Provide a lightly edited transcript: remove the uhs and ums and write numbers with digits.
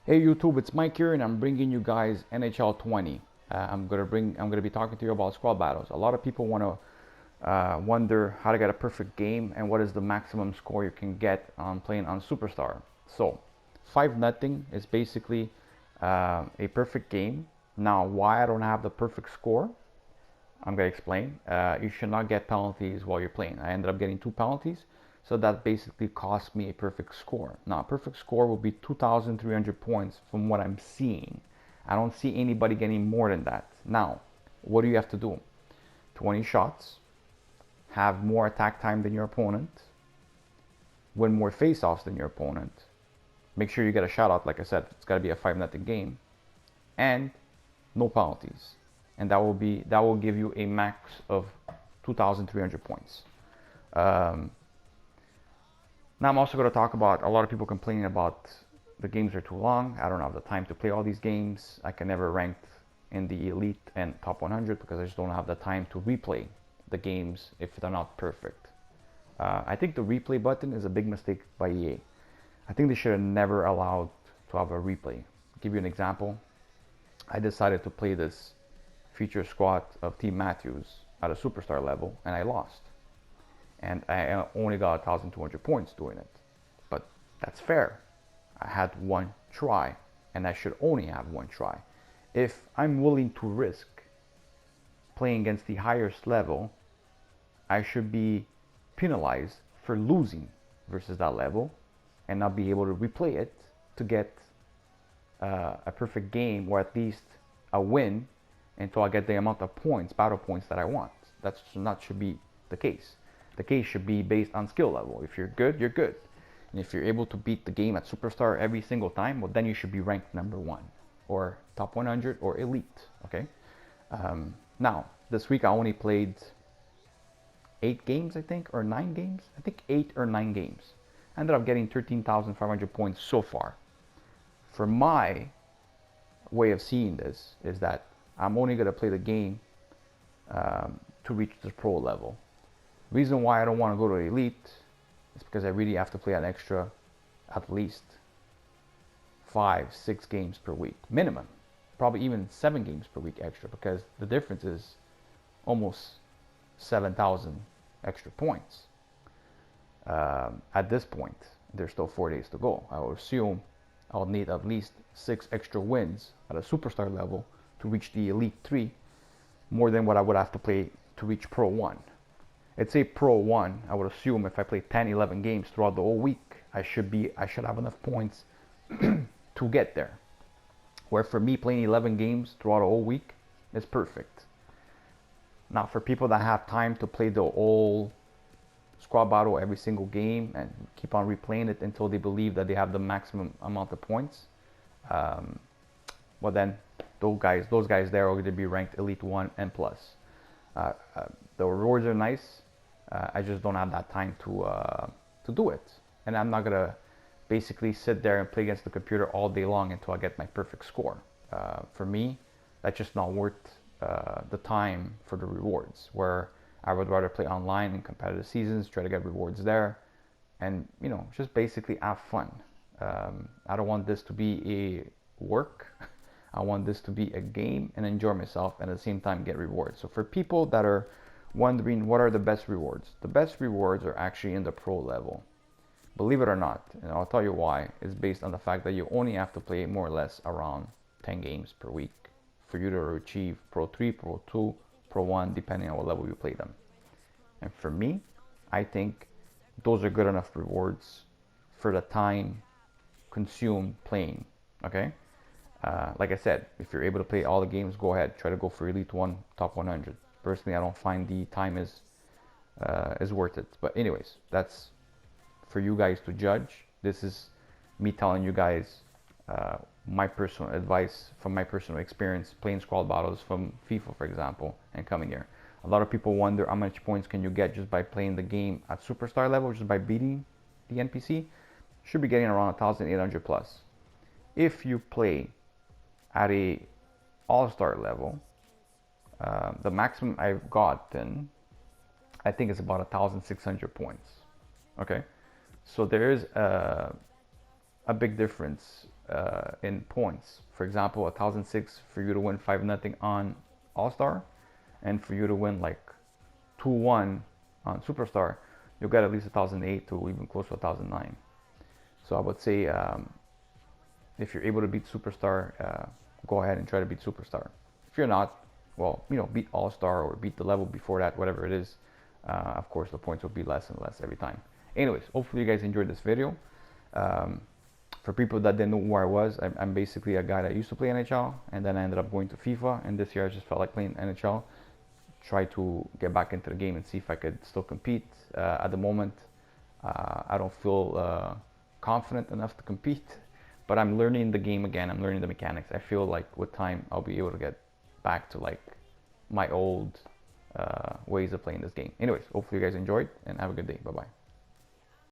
Hey YouTube, it's Mike here, and I'm bringing you guys NHL 20. I'm gonna be talking to you about squad battles. A lot of people want to wonder how to get a perfect game and what is the maximum score you can get on playing on Superstar. So, 5-0 is basically a perfect game. Now, why I don't have the perfect score, I'm gonna explain. You should not get penalties while you're playing. I ended up getting 2 penalties, so that basically cost me a perfect score. Now, a perfect score will be 2,300 points from what I'm seeing. I don't see anybody getting more than that. Now, what do you have to do? 20 shots, have more attack time than your opponent, win more face-offs than your opponent, make sure you get a shutout. Like I said, it's got to be a 5-0 game, and no penalties, and that will give you a max of 2,300 points. Now I'm also going to talk about a lot of people complaining about the games are too long. I don't have the time to play all these games. I can never rank in the elite and top 100 because I just don't have the time to replay the games if they're not perfect. I think the replay button is a big mistake by EA. I think they should have never allowed to have a replay. I'll give you an example. I decided to play this feature squad of Team Matthews at a superstar level, and I lost. And I only got 1,200 points doing it. But that's fair. I had one try, and I should only have one try. If I'm willing to risk playing against the highest level, I should be penalized for losing versus that level and not be able to replay it to get a perfect game, or at least a win, until I get the amount of points, battle points, that I want. That's not should be the case. The case should be based on skill level. If you're good, you're good. And if you're able to beat the game at Superstar every single time, well, then you should be ranked #1 or top 100 or elite, okay? Now, this week I only played 8 games, I think, or 9 games. I think 8 or 9 games. I ended up getting 13,500 points so far. For my way of seeing this is that I'm only going to play the game to reach the pro level. Reason why I don't want to go to elite is because I really have to play an extra at least 5-6 games per week minimum, probably even 7 games per week extra, because the difference is almost 7,000 extra points. At this point, there's still 4 days to go. I would assume I'll need at least 6 extra wins at a superstar level to reach the elite 3, more than what I would have to play to reach pro 1. It's a pro 1. I would assume if I play 10-11 games throughout the whole week, I should have enough points to get there. Where for me, playing 11 games throughout a whole week is perfect. Now, for people that have time to play the whole squad battle every single game and keep on replaying it until they believe that they have the maximum amount of points, well then those guys there are going to be ranked elite 1 and plus. The rewards are nice. I just don't have that time to do it, and I'm not gonna basically sit there and play against the computer all day long until I get my perfect score. For me, that's just not worth the time for the rewards. Where I would rather play online in competitive seasons, try to get rewards there, and just basically have fun. I don't want this to be a work. I want this to be a game and enjoy myself, and at the same time get rewards. So for people that are wondering what are the best rewards, the best rewards are actually in the pro level. Believe it or not, and I'll tell you why. It's based on the fact that you only have to play more or less around 10 games per week for you to achieve pro 3, pro 2, pro 1, depending on what level you play them. And for me, I think those are good enough rewards for the time consumed playing, okay? Like I said, if you're able to play all the games, go ahead. Try to go for elite 1, top 100. Personally, I don't find the time is worth it. But anyways, that's for you guys to judge. This is me telling you guys my personal advice from my personal experience playing squad battles from FIFA, for example, and coming here. A lot of people wonder how much points can you get just by playing the game at superstar level, just by beating the NPC. Should be getting around 1,800 plus. If you play at a all-star level, the maximum I've gotten, I think, is about 1,600 points. Okay, so there is a a big difference in points. For example, 1,006 for you to win 5-0 on All-Star, and for you to win like 2-1 on Superstar, you'll get at least 1,008 to even close to 1,009. So I would say if you're able to beat Superstar, go ahead and try to beat Superstar. If you're not, well, you know, beat All-Star or beat the level before that, whatever it is. Of course, the points will be less and less every time. Anyways, hopefully you guys enjoyed this video. For people that didn't know who I was, I'm basically a guy that used to play NHL, and then I ended up going to FIFA, and this year I just felt like playing NHL. Try to get back into the game and see if I could still compete. At the moment, I don't feel confident enough to compete, but I'm learning the game again. I'm learning the mechanics. I feel like with time, I'll be able to get back to like my old ways of playing this game. Anyways, hopefully you guys enjoyed, and have a good day. Bye-bye.